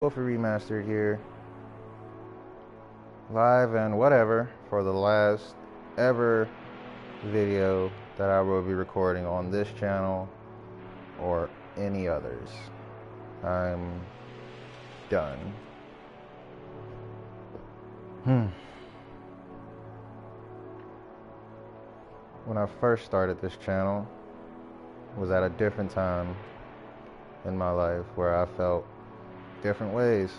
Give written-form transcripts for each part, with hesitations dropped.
Wolffy Remastered here, live and whatever, for the last ever video that I will be recording on this channel or any others. I'm done. When I first started this channel, was at a different time in my life where I felt different ways,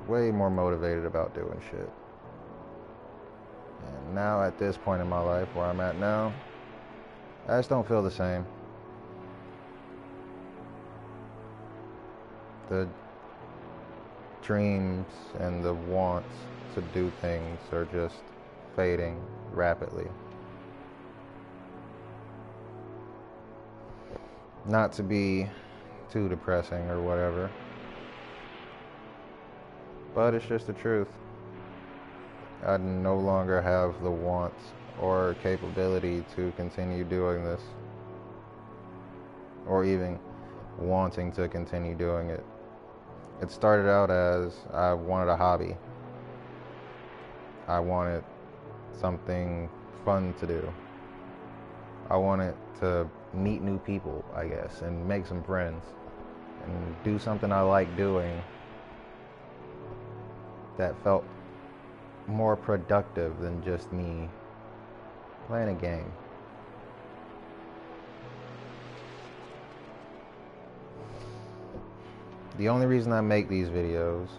way more motivated about doing shit. And now at this point in my life where I'm at now, I just don't feel the same. The dreams and the wants to do things are just fading rapidly. Not to be too depressing or whatever, but it's just the truth. I no longer have the wants or capability to continue doing this, or even wanting to continue doing it. It started out as I wanted a hobby. I wanted something fun to do. I wanted to meet new people, I guess, and make some friends and do something I like doing that felt more productive than just me playing a game. The only reason I make these videos,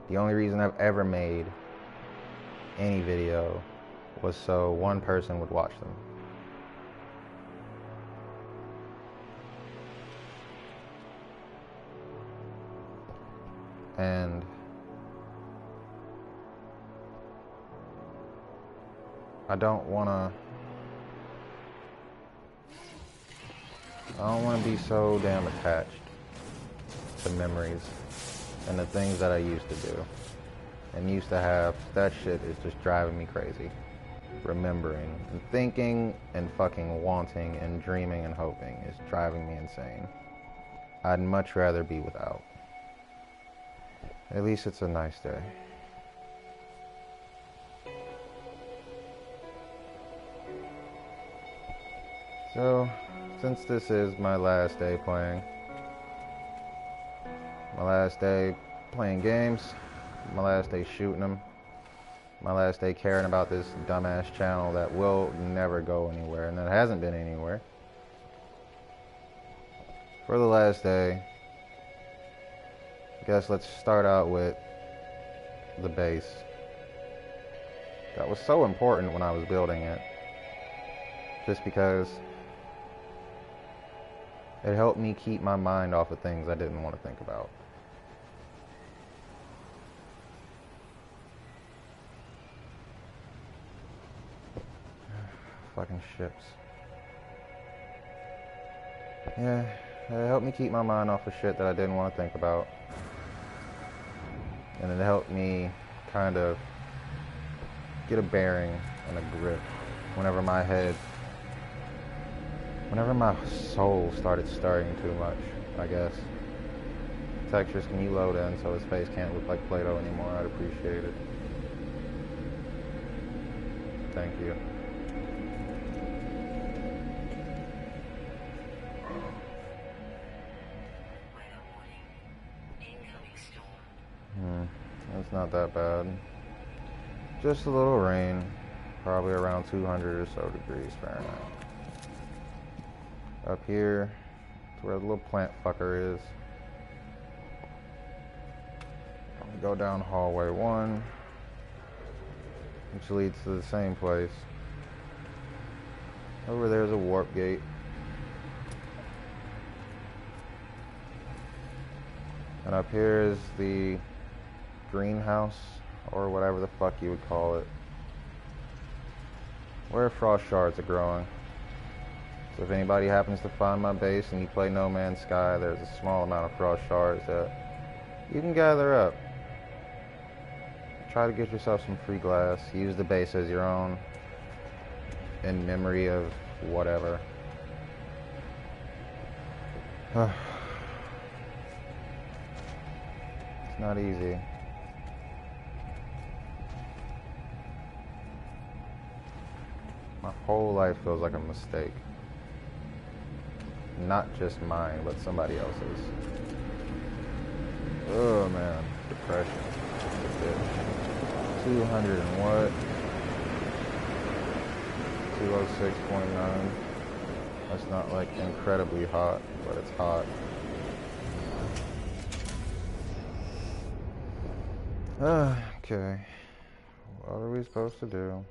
the only reason I've ever made any video, was so one person would watch them. And I don't wanna be so damn attached to memories and the things that I used to do and used to have. That shit is just driving me crazy. Remembering and thinking and fucking wanting and dreaming and hoping is driving me insane. I'd much rather be without. At least it's a nice day. So, since this is my last day playing, my last day playing games, my last day shooting them, my last day caring about this dumbass channel that will never go anywhere and that hasn't been anywhere. For the last day, I guess let's start out with the base. That was so important when I was building it, just because it helped me keep my mind off of things I didn't want to think about. Fucking ships. Yeah, it helped me keep my mind off of shit that I didn't want to think about. And it helped me kind of get a bearing and a grip whenever my soul started stirring too much, I guess. Textures, can you load in so his face can't look like Play-Doh anymore? I'd appreciate it. Thank you. It's not that bad. Just a little rain, probably around 200 or so degrees Fahrenheit. Up here, to where the little plant fucker is. Go down hallway 1, which leads to the same place. Over there's a warp gate. And up here is the greenhouse, or whatever the fuck you would call it, where frost shards are growing. So if anybody happens to find my base and you play No Man's Sky, there's a small amount of frost shards that you can gather up. Try to get yourself some free glass. Use the base as your own in memory of whatever. It's not easy. My whole life feels like a mistake. Not just mine, but somebody else's. Oh man, depression. 200 and what? 206.9. That's not like incredibly hot, but it's hot. Okay. What are we supposed to do?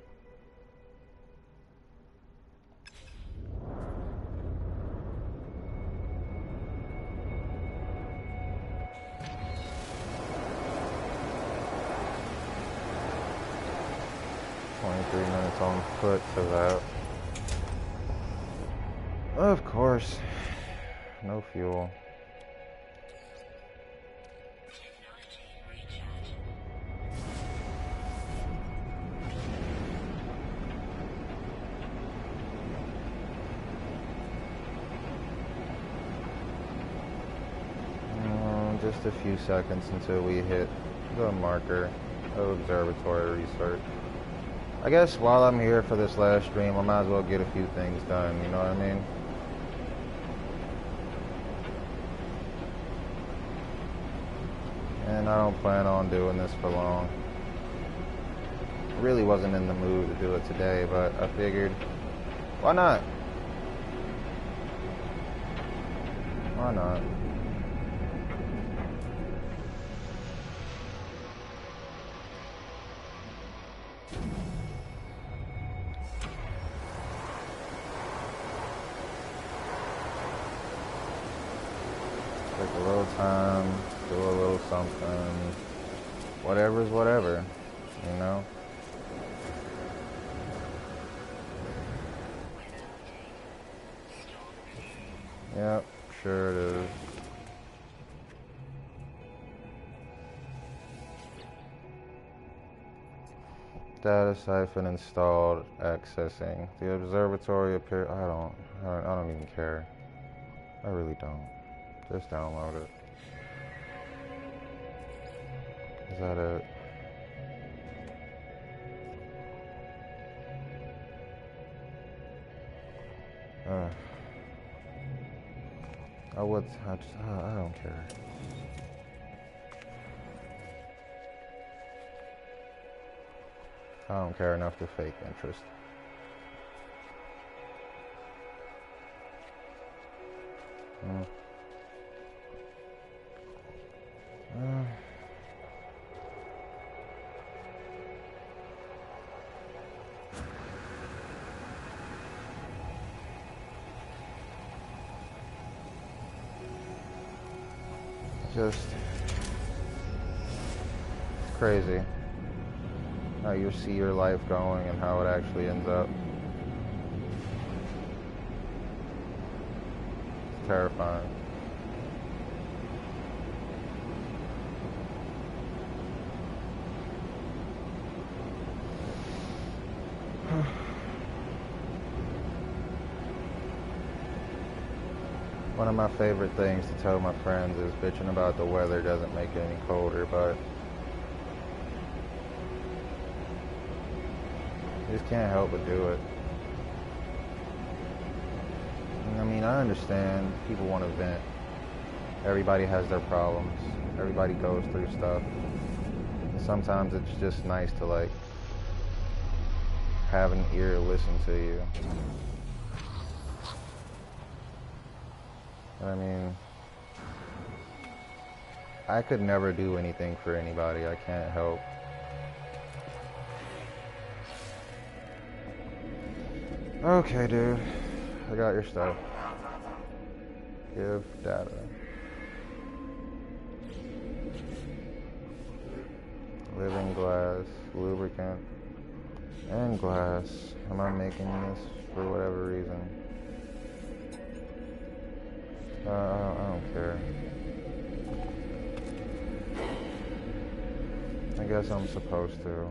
Minutes on foot to that. Of course. No fuel. Just a few seconds until we hit the marker of observatory research. I guess while I'm here for this last stream, I might as well get a few things done, you know what I mean? And I don't plan on doing this for long. I really wasn't in the mood to do it today, but I figured, why not? Why not? Take a little time, do a little something. Whatever's whatever, you know? Yep, sure it is. Data siphon installed, accessing. The observatory appear. I don't even care. I really don't. Just download it. Is that it? I don't care. I don't care enough to fake interest. Just crazy how you see your life going and how it actually ends up. It's terrifying. One of my favorite things to tell my friends is bitching about the weather doesn't make it any colder, but you just can't help but do it. I mean, I understand people want to vent. Everybody has their problems. Everybody goes through stuff. And sometimes it's just nice to like have an ear to listen to you. I mean, I could never do anything for anybody. I can't help. Okay, dude. I got your stuff. Give data. Living glass, lubricant, and glass. Am I making this for whatever reason? I don't care. I guess I'm supposed to.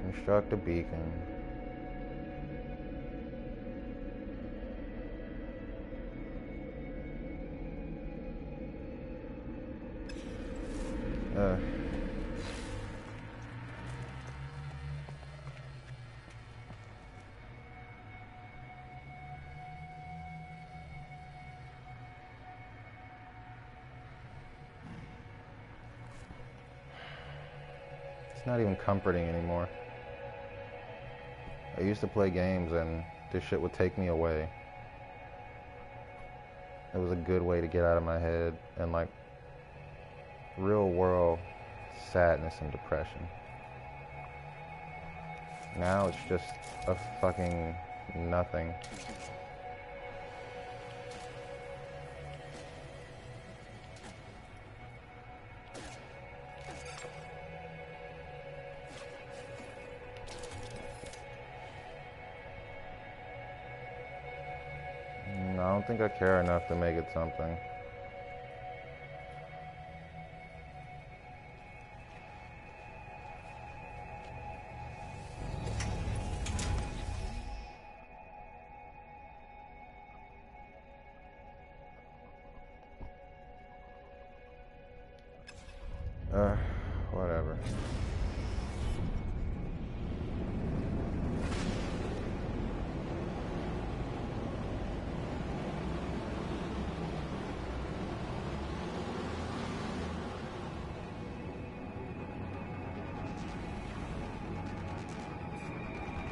Construct a beacon. It's not even comforting anymore. I used to play games and this shit would take me away. It was a good way to get out of my head and like real world sadness and depression. Now it's just a fucking nothing. I don't think I care enough to make it something. Whatever.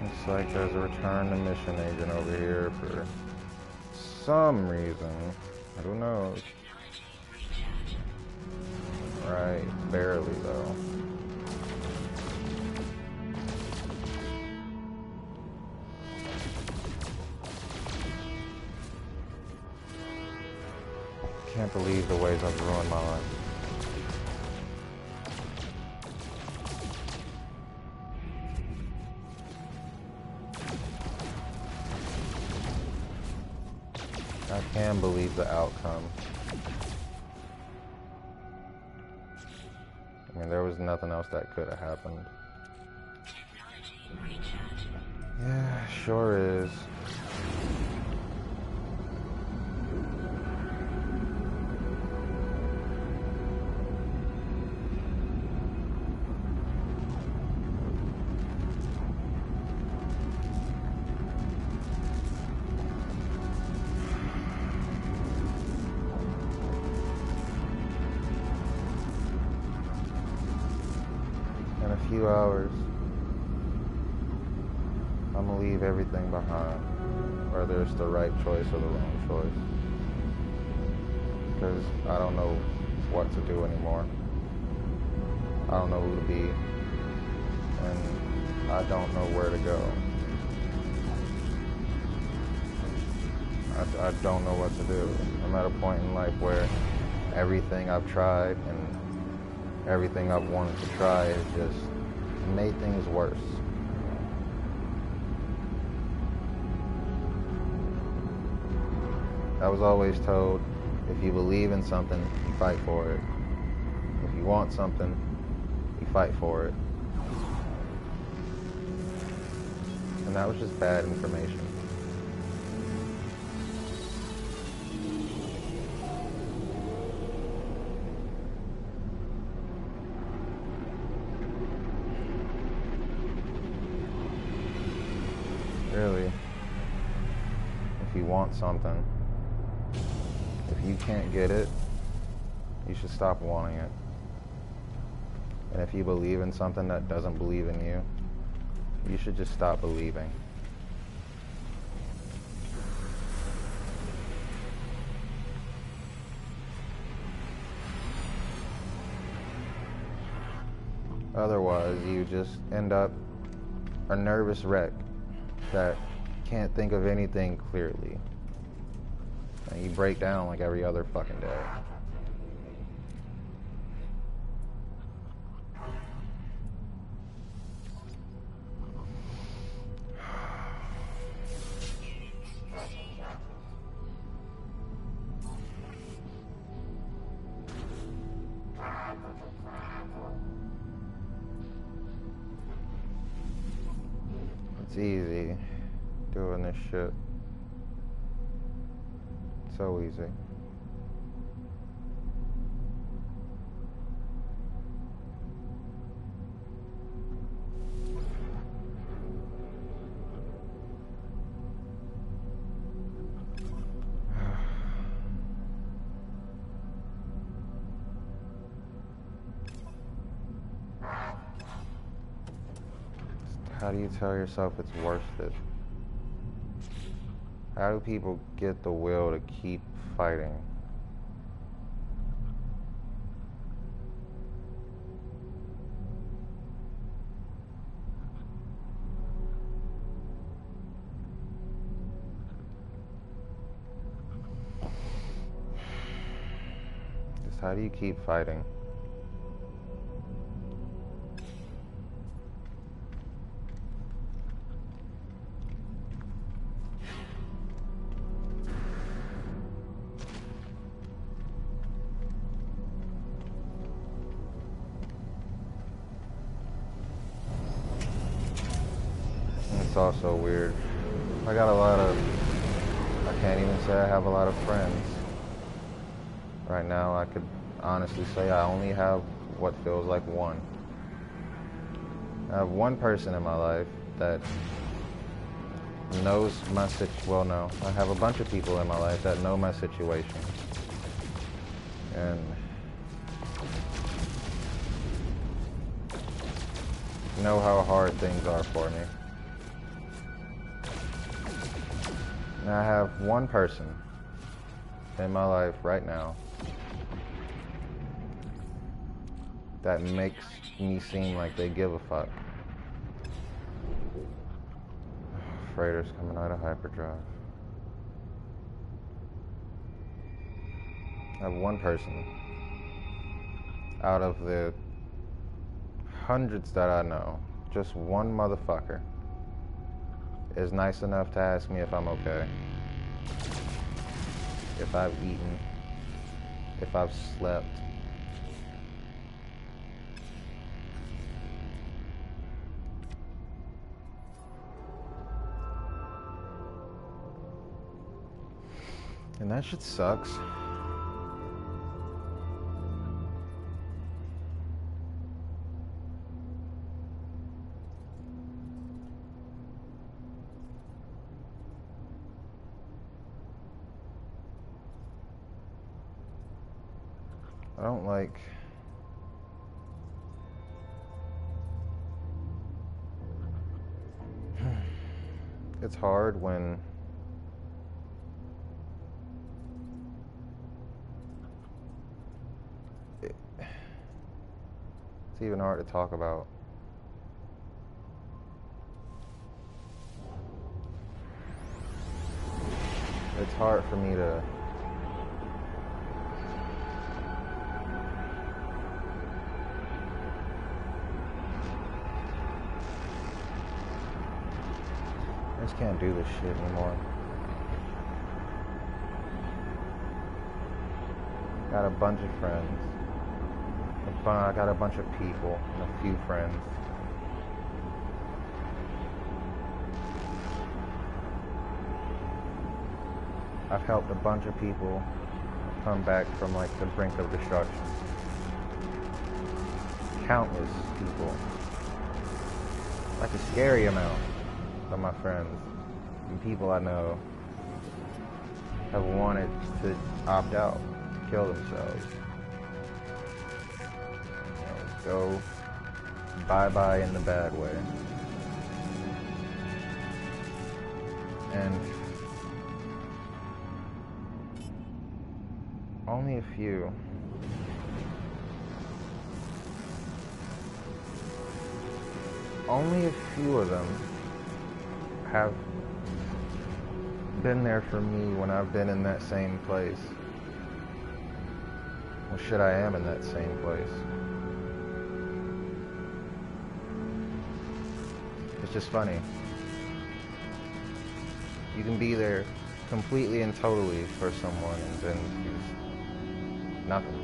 Looks like there's a return to mission agent over here for some reason. Who knows? Right, barely though. Can't believe the ways I've ruined my life. I can believe the outcome. I mean, there was nothing else that could have happened. Yeah, sure is. In a few hours, I'm gonna leave everything behind, whether it's the right choice or the wrong choice, because I don't know what to do anymore. I don't know who to be, and I don't know where to go. I don't know what to do. I'm at a point in life where everything I've tried and everything I've wanted to try has just made things worse. I was always told, if you believe in something, you fight for it. If you want something, you fight for it. And that was just bad information. Really, if you want something, if you can't get it, you should stop wanting it. And if you believe in something that doesn't believe in you, you should just stop believing. Otherwise, you just end up a nervous wreck that can't think of anything clearly. And you break down like every other fucking day. It's easy doing this shit. So easy. How do you tell yourself it's worth it? How do people get the will to keep fighting? Just how do you keep fighting? It's also weird. I got a lot of, I can't even say I have a lot of friends. Right now, I could honestly say I only have what feels like one. I have one person in my life that knows my situation. Well, no, I have a bunch of people in my life that know my situation. And know how hard things are for me. And I have one person in my life right now that makes me seem like they give a fuck. Freighters coming out of hyperdrive. I have one person out of the hundreds that I know, just one motherfucker is nice enough to ask me if I'm okay, if I've eaten, if I've slept. And that shit sucks. I don't like it's hard when it's even hard to talk about. It's hard for me to I just can't do this shit anymore. Got a bunch of friends. I got a bunch of people and a few friends. I've helped a bunch of people come back from like the brink of destruction. Countless people. Like a scary amount of my friends and people I know have wanted to opt out, kill themselves. You know, go bye-bye in the bad way. And only a few of them have been there for me when I've been in that same place. Well, shit, I am in that same place. It's just funny. You can be there completely and totally for someone and then use nothing.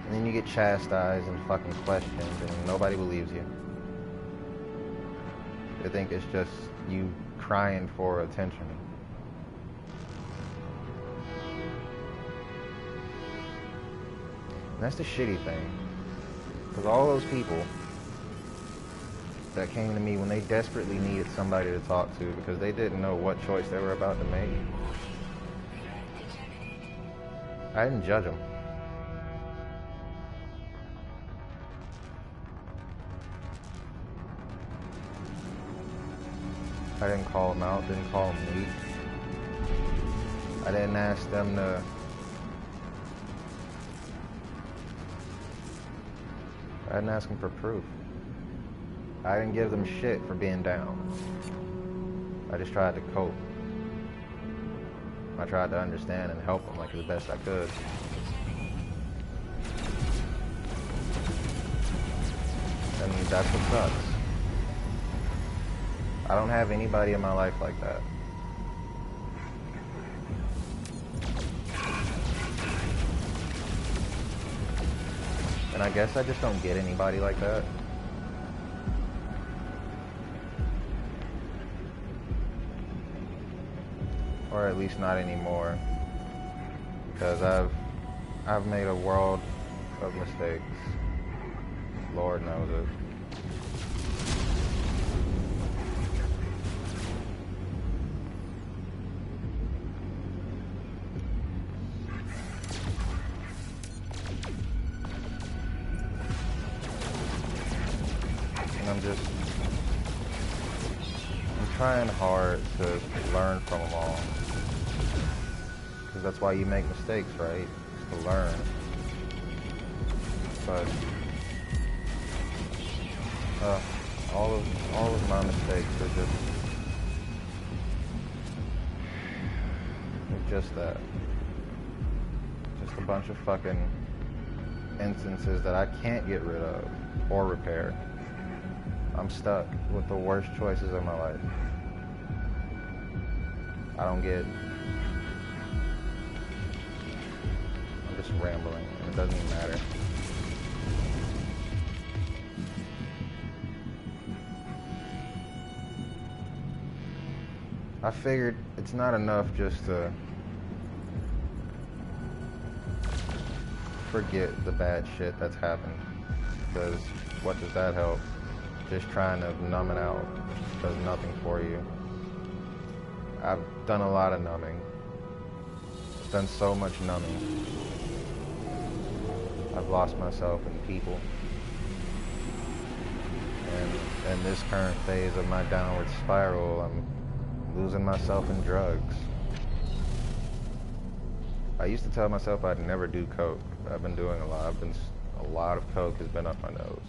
And then you get chastised and fucking questioned and nobody believes you. They think it's just you crying for attention. And that's the shitty thing. Because all those people that came to me when they desperately needed somebody to talk to because they didn't know what choice they were about to make, I didn't judge them. I didn't call them out, didn't call them weak. I didn't ask them to... I didn't ask them for proof. I didn't give them shit for being down. I just tried to cope. I tried to understand and help them like as best I could. And that's what sucks. I don't have anybody in my life like that. And I guess I just don't get anybody like that. Or at least not anymore. Because I've made a world of mistakes. Lord knows it. And I'm trying hard to learn from them all. Because that's why you make mistakes, right? To learn. But all of my mistakes are just that. Just a bunch of fucking instances that I can't get rid of or repair. I'm stuck with the worst choices of my life. I don't get... I'm just rambling, and it doesn't even matter. I figured it's not enough just to forget the bad shit that's happened, because what does that help? Just trying to numb it out does nothing for you. I've done a lot of numbing. I've done so much numbing. I've lost myself in people. And in this current phase of my downward spiral, I'm losing myself in drugs. I used to tell myself I'd never do coke. I've been doing a lot. A lot of coke has been up my nose.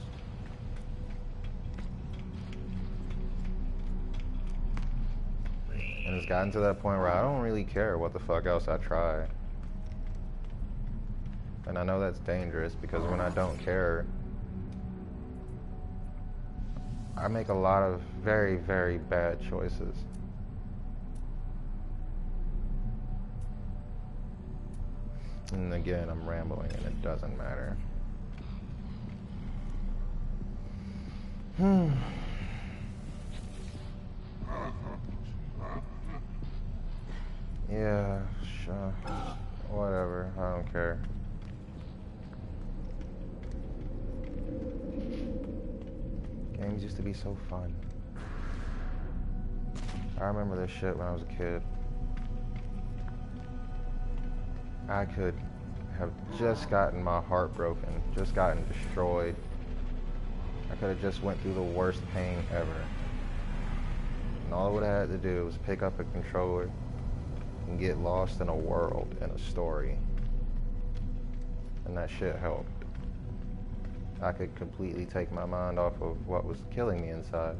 And it's gotten to that point where I don't really care what the fuck else I try. And I know that's dangerous because when I don't care, I make a lot of very, very bad choices. And again, I'm rambling and it doesn't matter. Yeah, sure. Whatever, I don't care. Games used to be so fun. I remember this shit when I was a kid. I could have just gotten my heart broken, just gotten destroyed. I could have just went through the worst pain ever. And all I would have had to do was pick up a controller and get lost in a world, in a story. And that shit helped. I could completely take my mind off of what was killing me inside.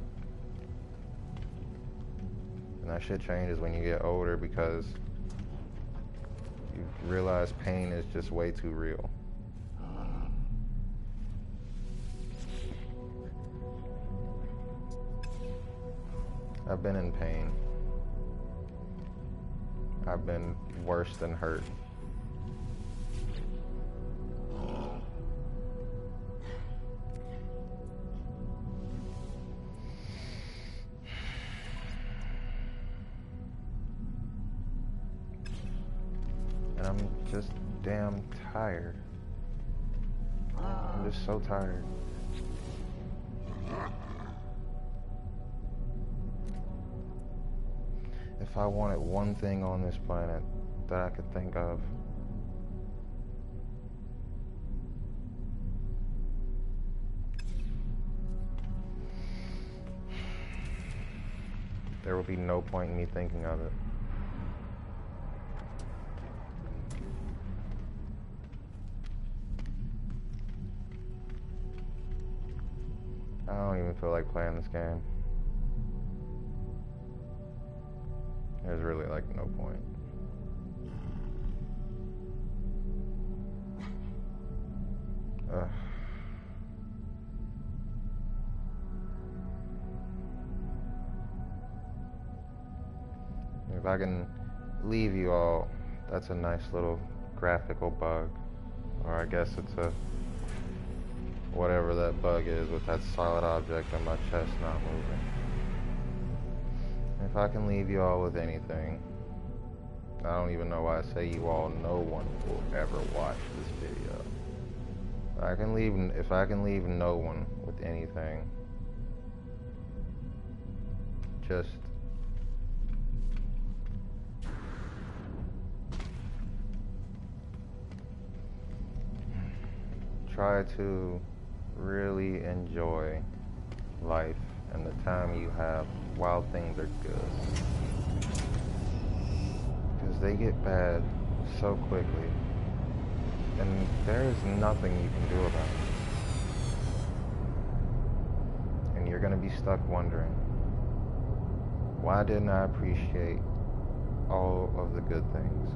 And that shit changes when you get older because you realize pain is just way too real. I've been in pain. I've been worse than hurt. And I'm just damn tired. I'm just so tired. If I wanted one thing on this planet that I could think of, There will be no point in me thinking of it. I don't even feel like playing this game. There's really like no point. Ugh. If I can leave you all, that's a nice little graphical bug. Or I guess it's a whatever that bug is with that solid object in my chest not moving. If I can leave you all with anything, I don't even know why I say you all, no one will ever watch this video. If I can leave no one with anything, just try to really enjoy life and the time you have while things are good. Because they get bad so quickly, and there is nothing you can do about it. And you're going to be stuck wondering, why didn't I appreciate all of the good things?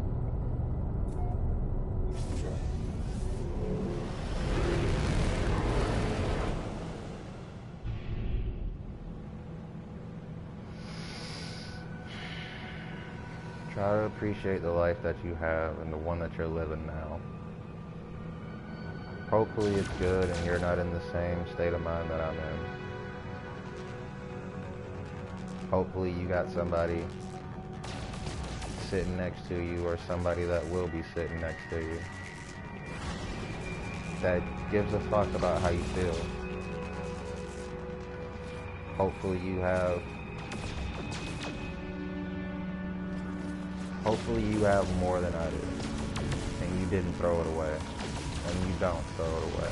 Try to appreciate the life that you have and the one that you're living now. Hopefully it's good and you're not in the same state of mind that I'm in. Hopefully you got somebody sitting next to you, or somebody that will be sitting next to you, that gives a fuck about how you feel. Hopefully you have more than I do, and you didn't throw it away, and you don't throw it away.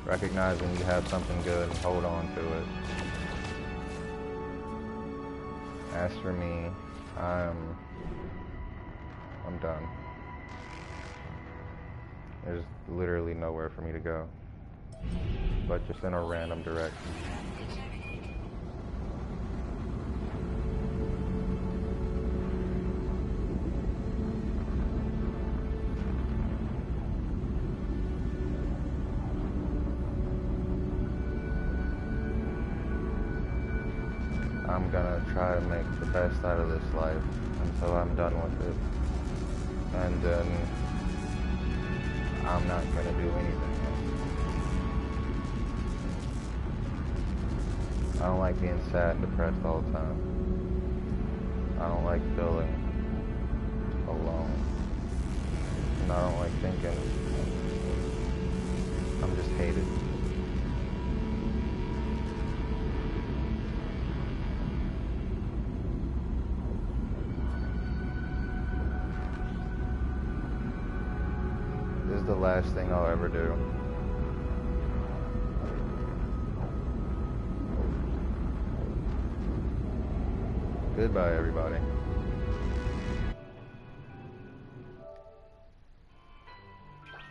Recognize when you have something good and hold on to it. As for me, I'm done. There's literally nowhere for me to go, but just in a random direction. I'm gonna try to make the best out of this life until I'm done with it. And then I'm not gonna do anything else. I don't like being sad and depressed all the time. I don't like feeling alone. And I don't like thinking I'm just hated. This is the last thing I'll ever do. Goodbye, everybody.